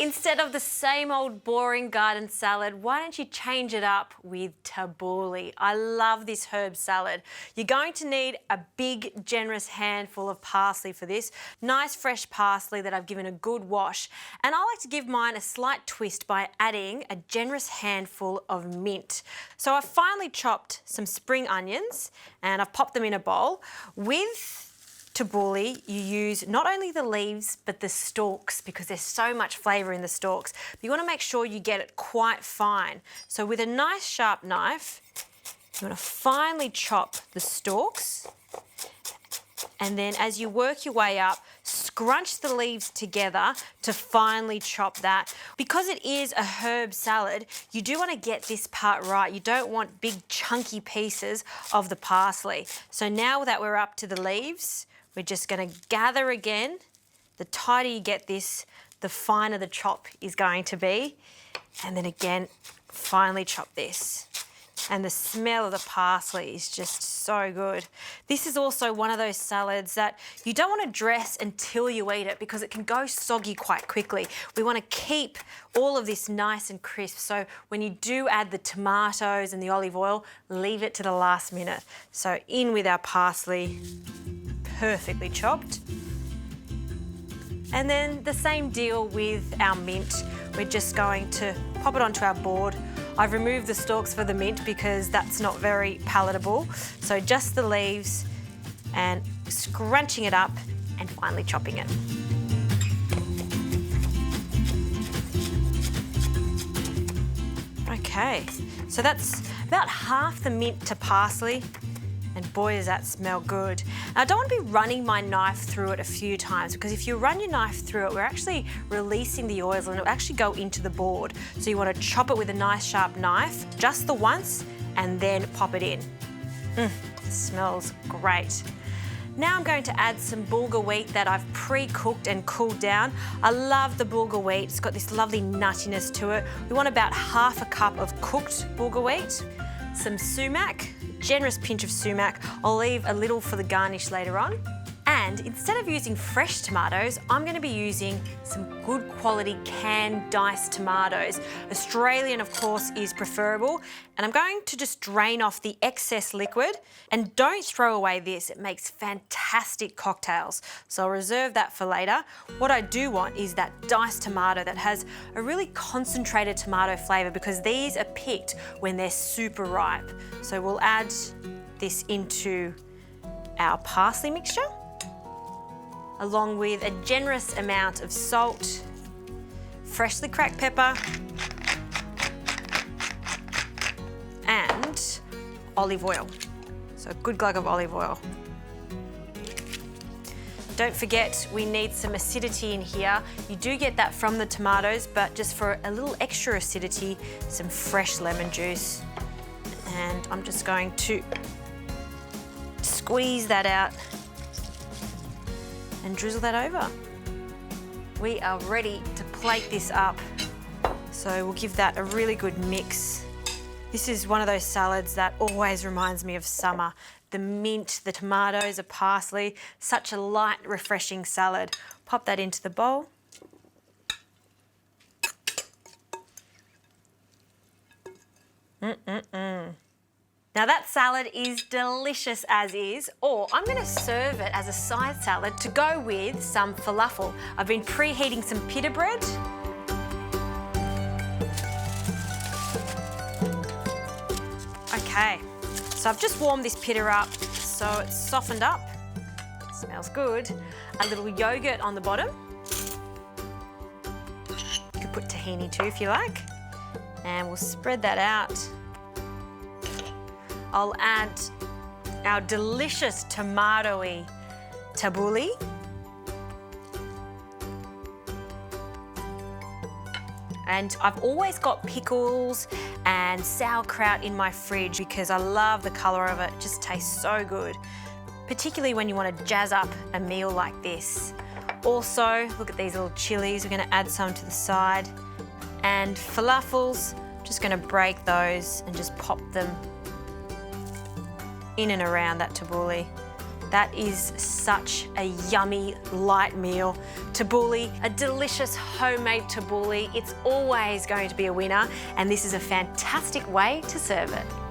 Instead of the same old boring garden salad, why don't you change it up with tabouli? I love this herb salad. You're going to need a big, generous handful of parsley for this. Nice fresh parsley that I've given a good wash. And I like to give mine a slight twist by adding a generous handful of mint. So I've finely chopped some spring onions and I've popped them in a bowl. With tabouli, you use not only the leaves but the stalks because there's so much flavour in the stalks. But you want to make sure you get it quite fine. So with a nice sharp knife, you want to finely chop the stalks, and then as you work your way up, scrunch the leaves together to finely chop that. Because it is a herb salad, you do want to get this part right. You don't want big chunky pieces of the parsley. So now that we're up to the leaves, we're just going to gather again. The tighter you get this, the finer the chop is going to be. And then again, finely chop this. And the smell of the parsley is just so good. This is also one of those salads that you don't want to dress until you eat it because it can go soggy quite quickly. We want to keep all of this nice and crisp. So when you do add the tomatoes and the olive oil, leave it to the last minute. So in with our parsley, perfectly chopped. And then the same deal with our mint. We're just going to pop it onto our board. I've removed the stalks for the mint because that's not very palatable. So just the leaves and scrunching it up and finally chopping it. Okay, so that's about half the mint to parsley. And boy, does that smell good. Now, I don't want to be running my knife through it a few times because if you run your knife through it, we're actually releasing the oils and it'll actually go into the board. So you want to chop it with a nice sharp knife, just the once, and then pop it in. It smells great. Now I'm going to add some bulgur wheat that I've pre-cooked and cooled down. I love the bulgur wheat. It's got this lovely nuttiness to it. We want about half a cup of cooked bulgur wheat, some sumac, generous pinch of sumac. I'll leave a little for the garnish later on. And instead of using fresh tomatoes, I'm going to be using some good quality canned diced tomatoes. Australian, of course, is preferable. And I'm going to just drain off the excess liquid. And don't throw away this. It makes fantastic cocktails. So I'll reserve that for later. What I do want is that diced tomato that has a really concentrated tomato flavour because these are picked when they're super ripe. So we'll add this into our parsley mixture, along with a generous amount of salt, freshly cracked pepper, and olive oil. So a good glug of olive oil. Don't forget, we need some acidity in here. You do get that from the tomatoes, but just for a little extra acidity, some fresh lemon juice. And I'm just going to squeeze that out and drizzle that over. We are ready to plate this up. So we'll give that a really good mix. This is one of those salads that always reminds me of summer. The mint, the tomatoes, the parsley, such a light, refreshing salad. Pop that into the bowl. Now that salad is delicious as is, or I'm going to serve it as a side salad to go with some falafel. I've been preheating some pita bread. Okay, so I've just warmed this pita up so it's softened up. Smells good. A little yogurt on the bottom. You could put tahini too if you like. And we'll spread that out. I'll add our delicious tomatoey tabouli. And I've always got pickles and sauerkraut in my fridge because I love the colour of it. It just tastes so good, particularly when you want to jazz up a meal like this. Also, look at these little chilies. We're going to add some to the side. And falafels, just going to break those and just pop them in and around that tabouli. That is such a yummy, light meal. Tabouli, a delicious homemade tabouli. It's always going to be a winner, and this is a fantastic way to serve it.